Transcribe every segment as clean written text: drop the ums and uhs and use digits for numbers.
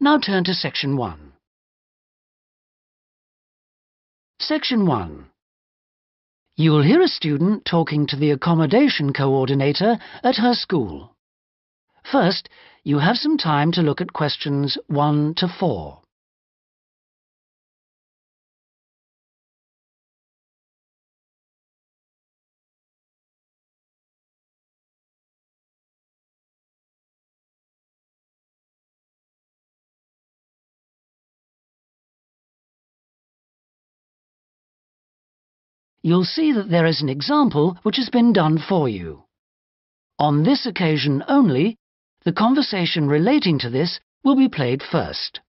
Now turn to Section 1. Section 1. You will hear a student talking to the accommodation coordinator at her school. First, you have some time to look at questions 1 to 4. You'll see that there is an example which has been done for you. On this occasion only, the conversation relating to this will be played first.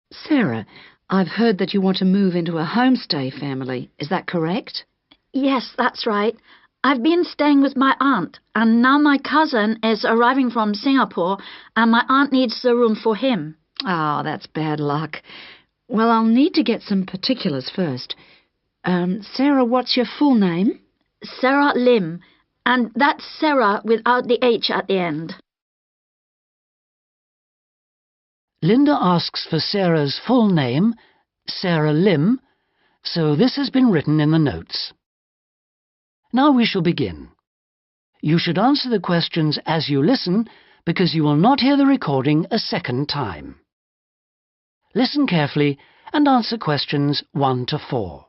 Sarah, I've heard that you want to move into a homestay family. Is that correct? Yes, that's right. I've been staying with my aunt, and now my cousin is arriving from Singapore, and my aunt needs the room for him. Oh, that's bad luck. Well, I'll need to get some particulars first. Sarah, what's your full name? Sarah Lim, and that's Sarah without the H at the end. Linda asks for Sarah's full name, Sarah Lim, so this has been written in the notes. Now we shall begin. You should answer the questions as you listen, because you will not hear the recording a second time. Listen carefully and answer questions 1 to 4.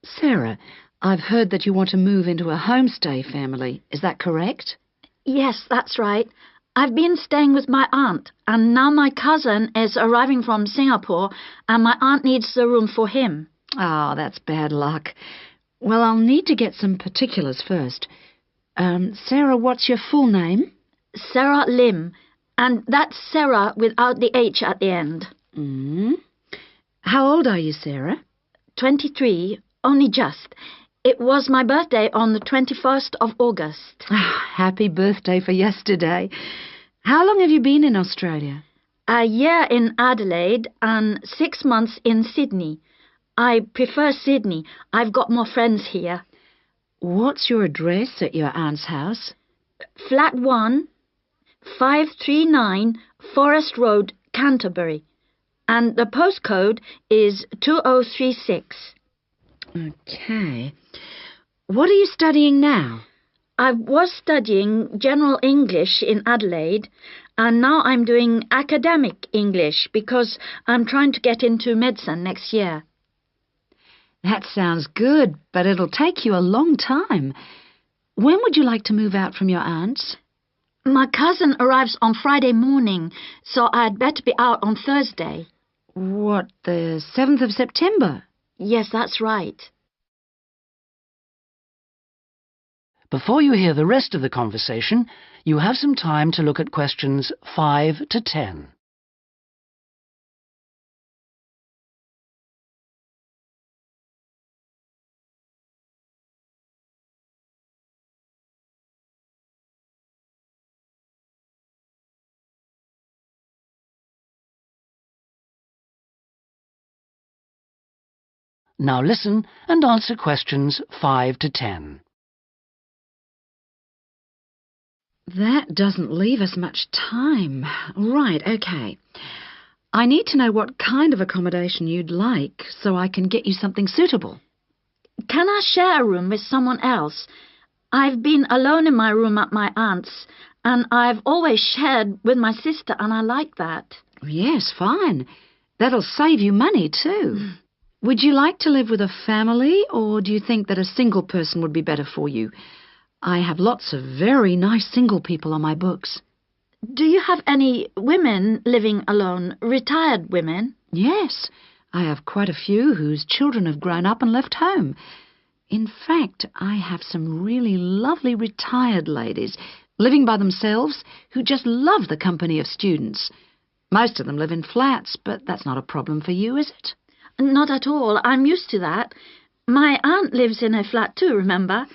Sarah, I've heard that you want to move into a homestay family. Is that correct? Yes, that's right. I've been staying with my aunt, and now my cousin is arriving from Singapore, and my aunt needs the room for him. Oh, that's bad luck. Well, I'll need to get some particulars first. Sarah, what's your full name? Sarah Lim, and that's Sarah without the H at the end. How old are you, Sarah? 23, only just. It was my birthday on the 21st of August. Happy birthday for yesterday. How long have you been in Australia? A year in Adelaide and 6 months in Sydney. I prefer Sydney. I've got more friends here. What's your address at your aunt's house? Flat 1, 539 Forest Road, Canterbury. And the postcode is 2036. Okay. What are you studying now? I was studying General English in Adelaide, and now I'm doing Academic English because I'm trying to get into medicine next year. That sounds good, but it'll take you a long time. When would you like to move out from your aunt's? My cousin arrives on Friday morning, so I'd better be out on Thursday. What, the 7th of September? Yes, that's right. Before you hear the rest of the conversation, you have some time to look at questions 5 to 10. Now listen and answer questions 5 to 10. That doesn't leave us much time. Right, okay. I need to know what kind of accommodation you'd like so I can get you something suitable. Can I share a room with someone else? I've been alone in my room at my aunt's, and I've always shared with my sister, and I like that. Yes, fine. That'll save you money, too. Would you like to live with a family, or do you think that a single person would be better for you? I have lots of very nice single people on my books. Do you have any women living alone, retired women? Yes, I have quite a few whose children have grown up and left home. In fact, I have some really lovely retired ladies living by themselves who just love the company of students. Most of them live in flats, but that's not a problem for you, is it? Not at all. I'm used to that. My aunt lives in a flat too, remember?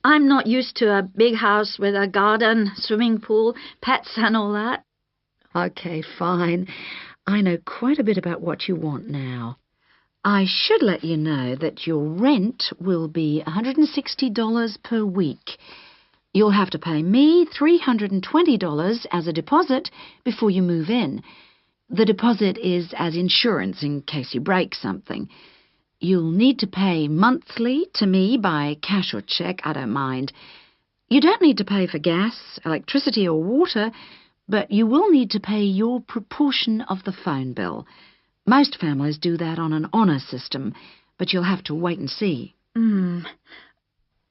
I'm not used to a big house with a garden, swimming pool, pets and all that. Okay, fine. I know quite a bit about what you want now. I should let you know that your rent will be $160 per week. You'll have to pay me $320 as a deposit before you move in. The deposit is as insurance in case you break something. You'll need to pay monthly to me by cash or cheque, I don't mind. You don't need to pay for gas, electricity or water, but you will need to pay your proportion of the phone bill. Most families do that on an honour system, but you'll have to wait and see.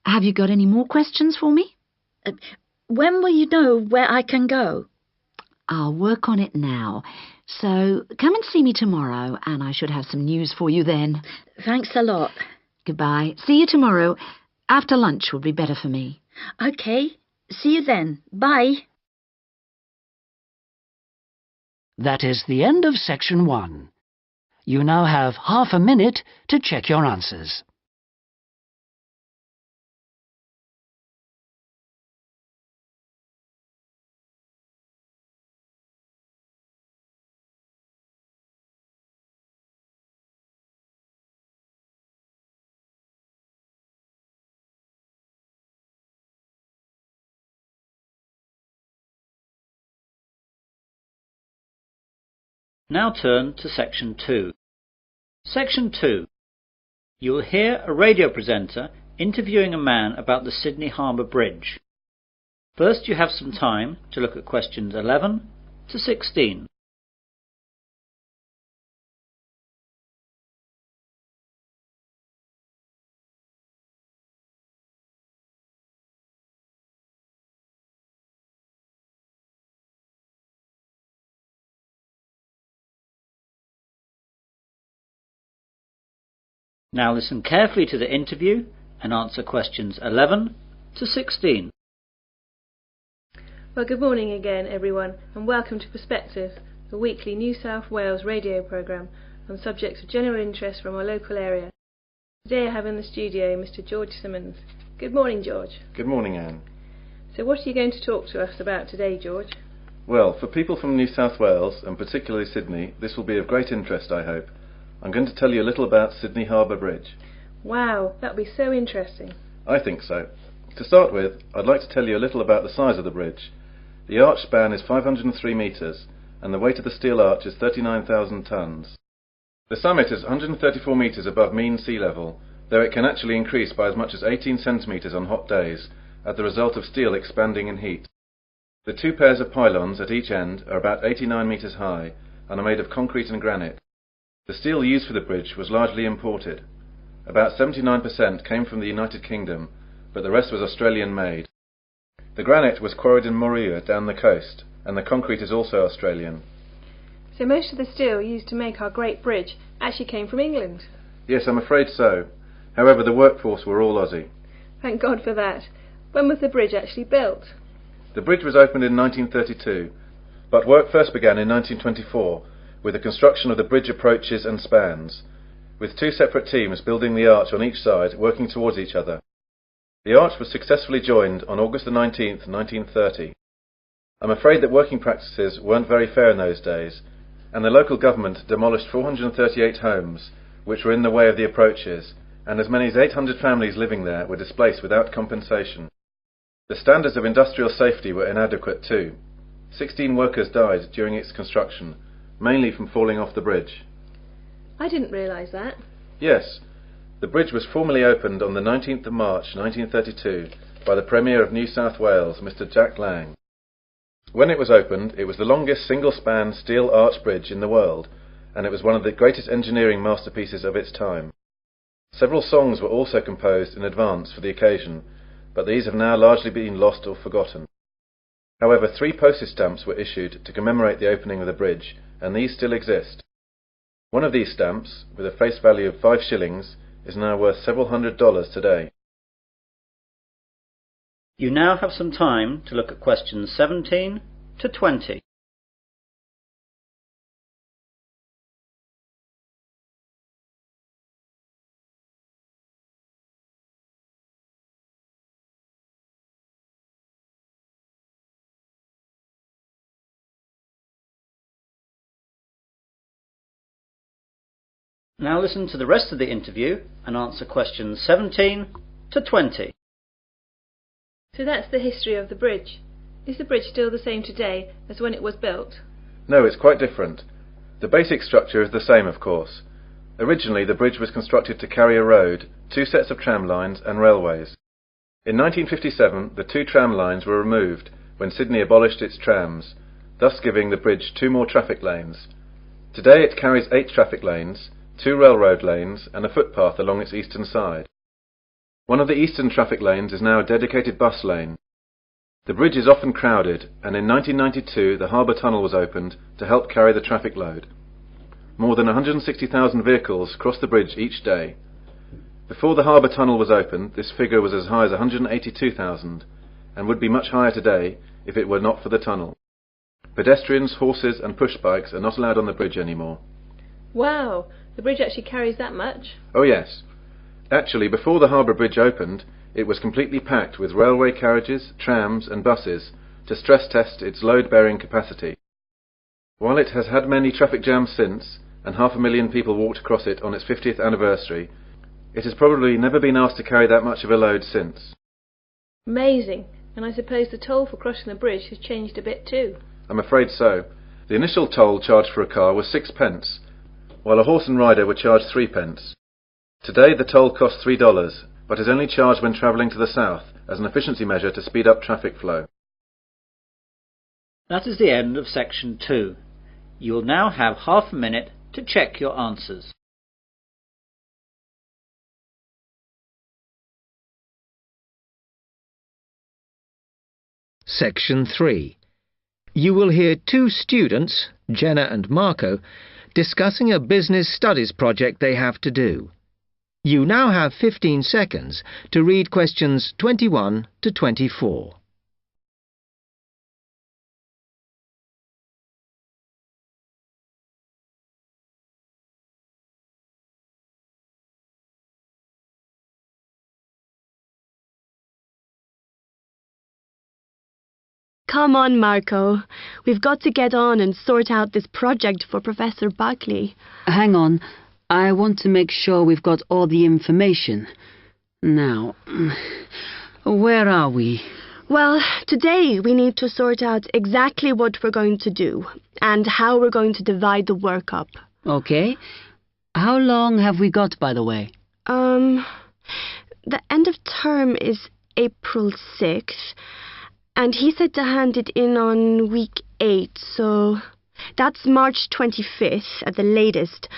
Have you got any more questions for me? When will you know where I can go? I'll work on it now. So come and see me tomorrow, and I should have some news for you then. Thanks a lot. Goodbye. See you tomorrow. After lunch would be better for me. OK. See you then. Bye. That is the end of section 1. You now have half a minute to check your answers. Now turn to Section 2. Section 2. You will hear a radio presenter interviewing a man about the Sydney Harbour Bridge. First, you have some time to look at questions 11 to 16. Now listen carefully to the interview and answer questions 11 to 16. Well, good morning again, everyone, and welcome to Perspective, the weekly New South Wales radio programme on subjects of general interest from our local area. Today I have in the studio Mr. George Simmons. Good morning, George. Good morning, Anne. So what are you going to talk to us about today, George? Well, for people from New South Wales, and particularly Sydney, this will be of great interest, I hope. I'm going to tell you a little about Sydney Harbour Bridge. Wow, that'll be so interesting. I think so. To start with, I'd like to tell you a little about the size of the bridge. The arch span is 503 metres, and the weight of the steel arch is 39,000 tonnes. The summit is 134 metres above mean sea level, though it can actually increase by as much as 18 centimetres on hot days, as the result of steel expanding in heat. The two pairs of pylons at each end are about 89 metres high, and are made of concrete and granite. The steel used for the bridge was largely imported. About 79% came from the United Kingdom, but the rest was Australian made. The granite was quarried in Moruya down the coast, and the concrete is also Australian. So most of the steel used to make our great bridge actually came from England? Yes, I'm afraid so. However, the workforce were all Aussie. Thank God for that. When was the bridge actually built? The bridge was opened in 1932, but work first began in 1924 with the construction of the bridge approaches and spans, with two separate teams building the arch on each side, working towards each other. The arch was successfully joined on August the 19th, 1930. I'm afraid that working practices weren't very fair in those days, and the local government demolished 438 homes, which were in the way of the approaches, and as many as 800 families living there were displaced without compensation. The standards of industrial safety were inadequate too. 16 workers died during its construction, mainly from falling off the bridge. I didn't realise that. Yes, the bridge was formally opened on the 19th of March 1932 by the Premier of New South Wales, Mr. Jack Lang. When it was opened, it was the longest single-span steel arch bridge in the world, and it was one of the greatest engineering masterpieces of its time. Several songs were also composed in advance for the occasion, but these have now largely been lost or forgotten. However, 3 postage stamps were issued to commemorate the opening of the bridge, and these still exist. One of these stamps, with a face value of 5 shillings, is now worth several $100s today. You now have some time to look at questions 17 to 20. Now listen to the rest of the interview and answer questions 17 to 20. So that's the history of the bridge. Is the bridge still the same today as when it was built? No, it's quite different. The basic structure is the same, of course. Originally, the bridge was constructed to carry a road, 2 sets of tram lines and railways. In 1957, the 2 tram lines were removed when Sydney abolished its trams, thus giving the bridge 2 more traffic lanes. Today it carries 8 traffic lanes, 2 railroad lanes and a footpath along its eastern side. One of the eastern traffic lanes is now a dedicated bus lane. The bridge is often crowded, and in 1992 the harbour tunnel was opened to help carry the traffic load. More than 160,000 vehicles cross the bridge each day. Before the harbour tunnel was opened, this figure was as high as 182,000, and would be much higher today if it were not for the tunnel. Pedestrians, horses and push bikes are not allowed on the bridge anymore. Wow! The bridge actually carries that much? Oh yes. Actually, before the harbour bridge opened, it was completely packed with railway carriages, trams and buses to stress test its load-bearing capacity. While it has had many traffic jams since, and 500,000 people walked across it on its 50th anniversary, it has probably never been asked to carry that much of a load since. Amazing! And I suppose the toll for crossing the bridge has changed a bit too? I'm afraid so. The initial toll charged for a car was 6 pence, while a horse and rider were charged 3 pence. Today the toll costs $3, but is only charged when travelling to the south as an efficiency measure to speed up traffic flow. That is the end of section 2. You will now have half a minute to check your answers. Section 3. You will hear 2 students, Jenna and Marco, discussing a business studies project they have to do. You now have 15 seconds to read questions 21 to 24. Come on, Marco. We've got to get on and sort out this project for Professor Buckley. Hang on. I want to make sure we've got all the information. Now, where are we? Well, today we need to sort out exactly what we're going to do and how we're going to divide the work up. Okay. How long have we got, by the way? The end of term is April 6th, and he said to hand it in on week 8, so that's March 25th at the latest,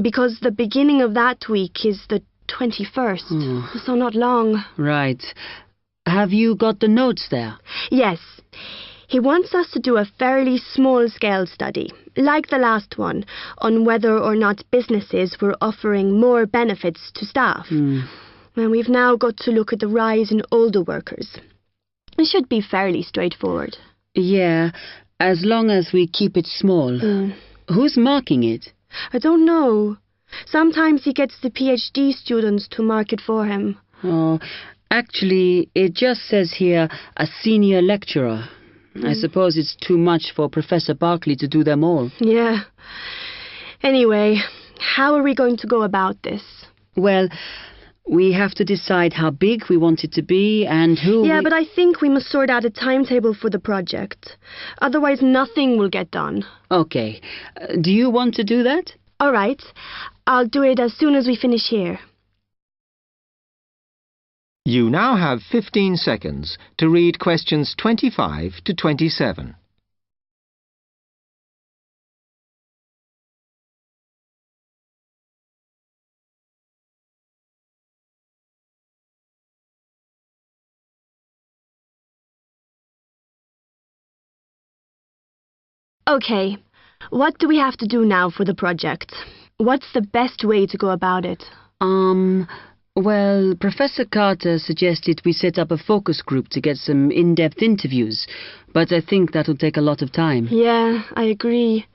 because the beginning of that week is the 21st, so not long. Right. Have you got the notes there? Yes. He wants us to do a fairly small-scale study, like the last one, on whether or not businesses were offering more benefits to staff. And we've now got to look at the rise in older workers. It should be fairly straightforward. Yeah, as long as we keep it small. Who's marking it? I don't know. Sometimes he gets the PhD students to mark it for him. Oh, actually, it just says here, a senior lecturer. I suppose it's too much for Professor Barclay to do them all. Yeah. Anyway, how are we going to go about this? Well, we have to decide how big we want it to be and who... Yeah, but I think we must sort out a timetable for the project. Otherwise, nothing will get done. Okay. Do you want to do that? All right. I'll do it as soon as we finish here. You now have 15 seconds to read questions 25 to 27. Okay. What do we have to do now for the project? What's the best way to go about it? Well, Professor Carter suggested we set up a focus group to get some in-depth interviews, but I think that'll take a lot of time. Yeah, I agree.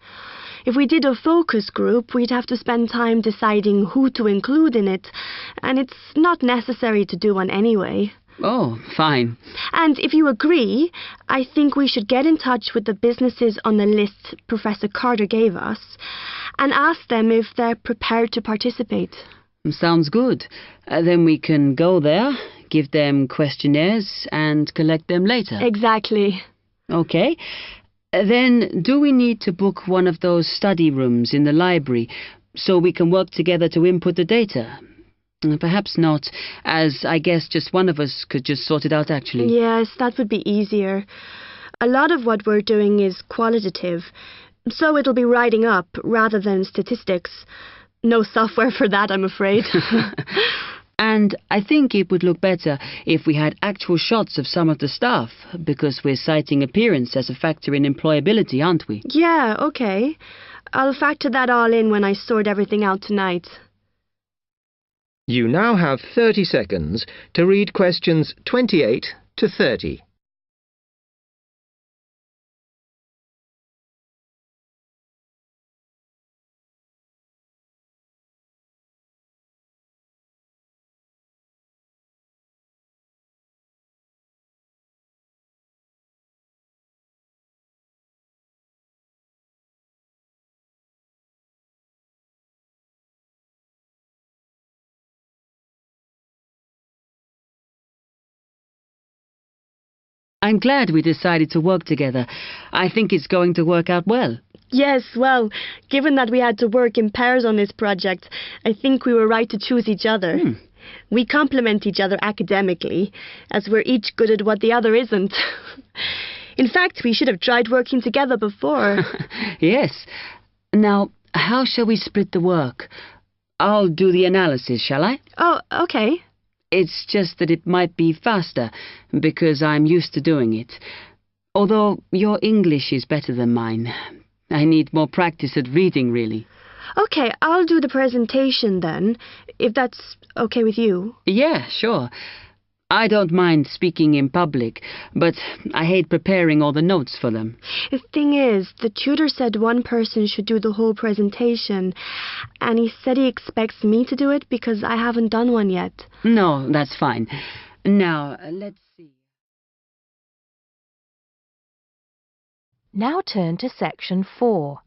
If we did a focus group, we'd have to spend time deciding who to include in it, and it's not necessary to do one anyway. Oh, fine. And if you agree, I think we should get in touch with the businesses on the list Professor Carter gave us and ask them if they're prepared to participate. Sounds good. Then we can go there, give them questionnaires and collect them later. Exactly. Okay. Then do we need to book one of those study rooms in the library so we can work together to input the data? Perhaps not, as I guess just one of us could just sort it out actually. Yes, that would be easier. A lot of what we're doing is qualitative, so it'll be writing up rather than statistics. No software for that, I'm afraid. And I think it would look better if we had actual shots of some of the staff, because we're citing appearance as a factor in employability, aren't we? Yeah, okay. I'll factor that all in when I sort everything out tonight. You now have 30 seconds to read questions 28 to 30. I'm glad we decided to work together. I think it's going to work out well. Yes, well, given that we had to work in pairs on this project, I think we were right to choose each other. We complement each other academically, as we're each good at what the other isn't. In fact, we should have tried working together before. Yes. Now, how shall we split the work? I'll do the analysis, shall I? Oh, okay. It's just that it might be faster, because I'm used to doing it. Although your English is better than mine. I need more practice at reading, really. Okay, I'll do the presentation then, if that's okay with you. Yeah, sure. I don't mind speaking in public, but I hate preparing all the notes for them. The thing is, the tutor said one person should do the whole presentation, and he said he expects me to do it because I haven't done one yet. No, that's fine. Now, let's see. Now turn to Section 4.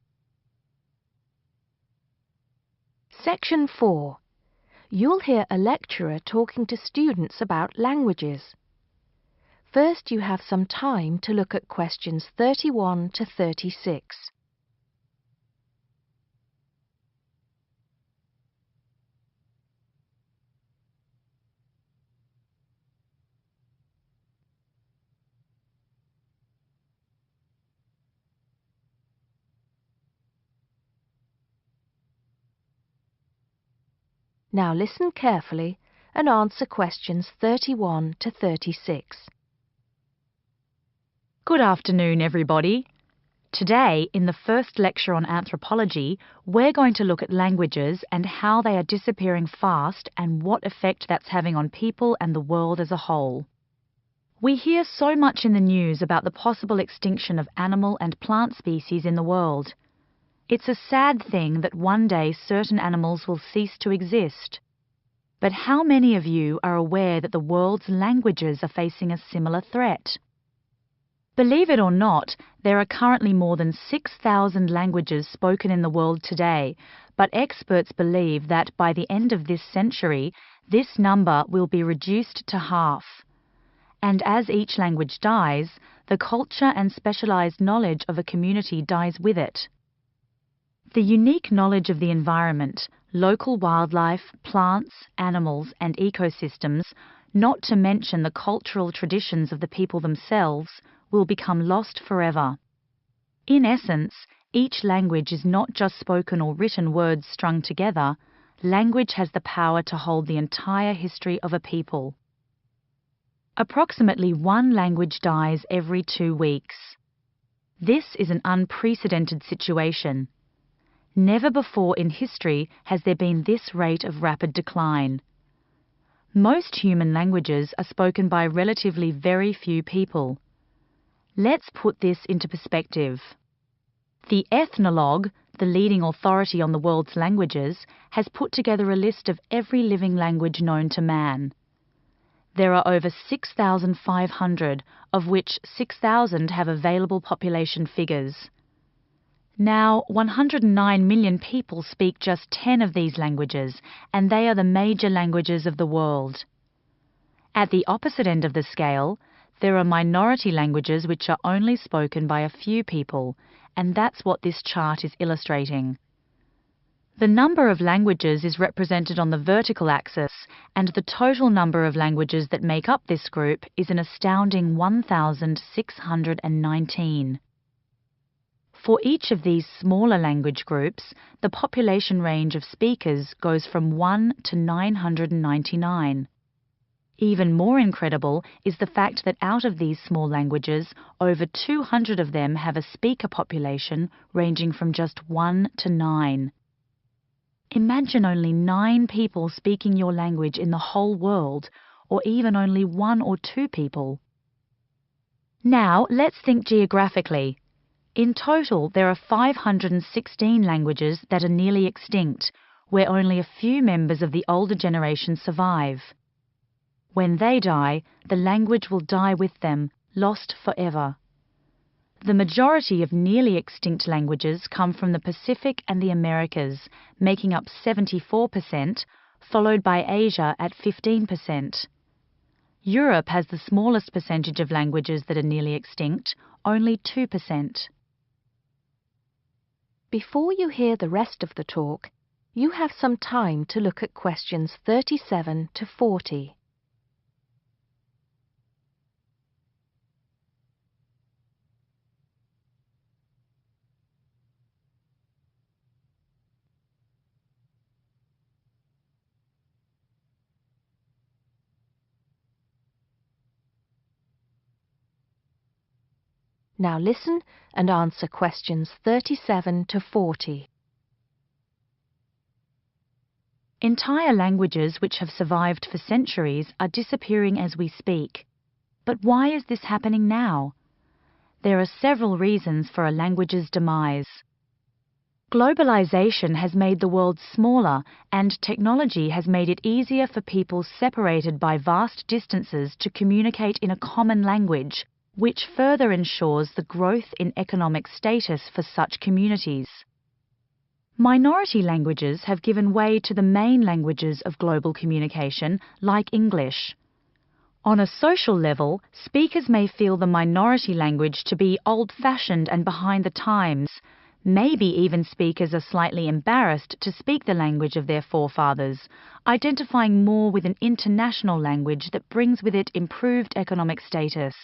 Section 4. You'll hear a lecturer talking to students about languages. First, you have some time to look at questions 31 to 36. Now listen carefully and answer questions 31 to 36. Good afternoon, everybody. Today, in the first lecture on anthropology, we're going to look at languages and how they are disappearing fast and what effect that's having on people and the world as a whole. We hear so much in the news about the possible extinction of animal and plant species in the world. It's a sad thing that one day certain animals will cease to exist. But how many of you are aware that the world's languages are facing a similar threat? Believe it or not, there are currently more than 6,000 languages spoken in the world today, but experts believe that by the end of this century, this number will be reduced to half. And as each language dies, the culture and specialized knowledge of a community dies with it. The unique knowledge of the environment, local wildlife, plants, animals, and ecosystems, not to mention the cultural traditions of the people themselves, will become lost forever. In essence, each language is not just spoken or written words strung together. Language has the power to hold the entire history of a people. Approximately one language dies every 2 weeks. This is an unprecedented situation. Never before in history has there been this rate of rapid decline. Most human languages are spoken by relatively very few people. Let's put this into perspective. The Ethnologue, the leading authority on the world's languages, has put together a list of every living language known to man. There are over 6,500, of which 6,000 have available population figures. Now, 109 million people speak just 10 of these languages, and they are the major languages of the world. At the opposite end of the scale, there are minority languages which are only spoken by a few people, and that's what this chart is illustrating. The number of languages is represented on the vertical axis, and the total number of languages that make up this group is an astounding 1,619. For each of these smaller language groups, the population range of speakers goes from 1 to 999. Even more incredible is the fact that out of these small languages, over 200 of them have a speaker population ranging from just 1 to 9. Imagine only 9 people speaking your language in the whole world, or even only 1 or 2 people. Now, let's think geographically. In total, there are 516 languages that are nearly extinct, where only a few members of the older generation survive. When they die, the language will die with them, lost forever. The majority of nearly extinct languages come from the Pacific and the Americas, making up 74%, followed by Asia at 15%. Europe has the smallest percentage of languages that are nearly extinct, only 2%. Before you hear the rest of the talk, you have some time to look at questions 37 to 40. Now listen and answer questions 37 to 40. Entire languages which have survived for centuries are disappearing as we speak. But why is this happening now? There are several reasons for a language's demise. Globalization has made the world smaller, and technology has made it easier for people separated by vast distances to communicate in a common language, which further ensures the growth in economic status for such communities. Minority languages have given way to the main languages of global communication, like English. On a social level, speakers may feel the minority language to be old-fashioned and behind the times. Maybe even speakers are slightly embarrassed to speak the language of their forefathers, identifying more with an international language that brings with it improved economic status.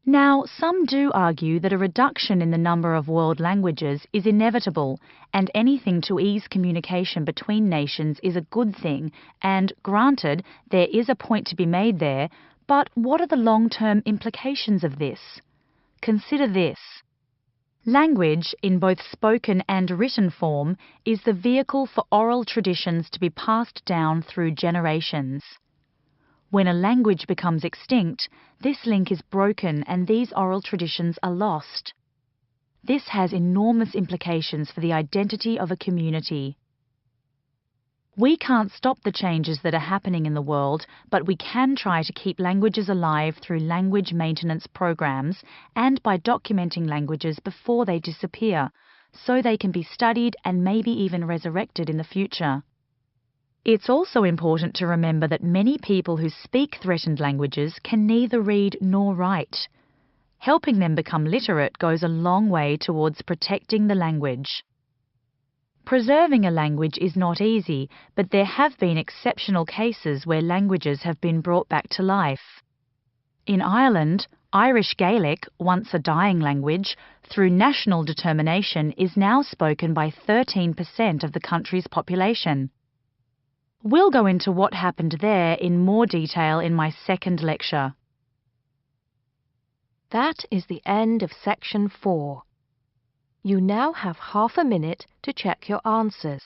Now, some do argue that a reduction in the number of world languages is inevitable, and anything to ease communication between nations is a good thing, and granted, there is a point to be made there, but what are the long-term implications of this? Consider this. Language, in both spoken and written form, is the vehicle for oral traditions to be passed down through generations. When a language becomes extinct, this link is broken and these oral traditions are lost. This has enormous implications for the identity of a community. We can't stop the changes that are happening in the world, but we can try to keep languages alive through language maintenance programs and by documenting languages before they disappear, so they can be studied and maybe even resurrected in the future. It's also important to remember that many people who speak threatened languages can neither read nor write. Helping them become literate goes a long way towards protecting the language. Preserving a language is not easy, but there have been exceptional cases where languages have been brought back to life. In Ireland, Irish Gaelic, once a dying language, through national determination is now spoken by 13% of the country's population. We'll go into what happened there in more detail in my second lecture. That is the end of section 4. You now have half a minute to check your answers.